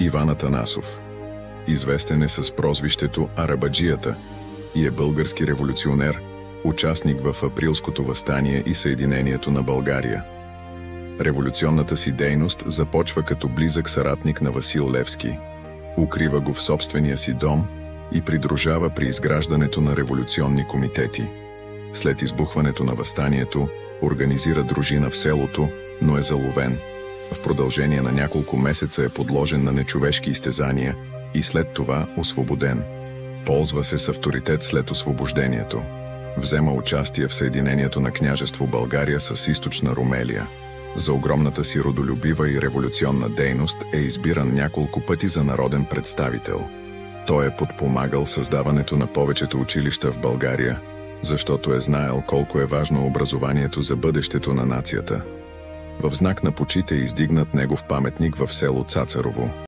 Иван Атанасов. Известен е с прозвището Арабаджията и е български революционер, участник в Априлското въстание и Съединението на България. Революционната си дейност започва като близък съратник на Васил Левски, укрива го в собствения си дом и придружава при изграждането на революционни комитети. След избухването на въстанието, организира дружина в селото, но е заловен. В продължение на няколко месеца е подложен на нечовешки изтезания и след това освободен. Ползва се с авторитет след освобождението. Взема участие в съединението на княжество България с източна Румелия. За огромната си родолюбива и революционна дейност е избиран няколко пъти за народен представител. Той е подпомагал създаването на повечето училища в България, защото е знаел колко е важно образованието за бъдещето на нацията. В знак на почит е издигнат негов паметник в село Цацарово.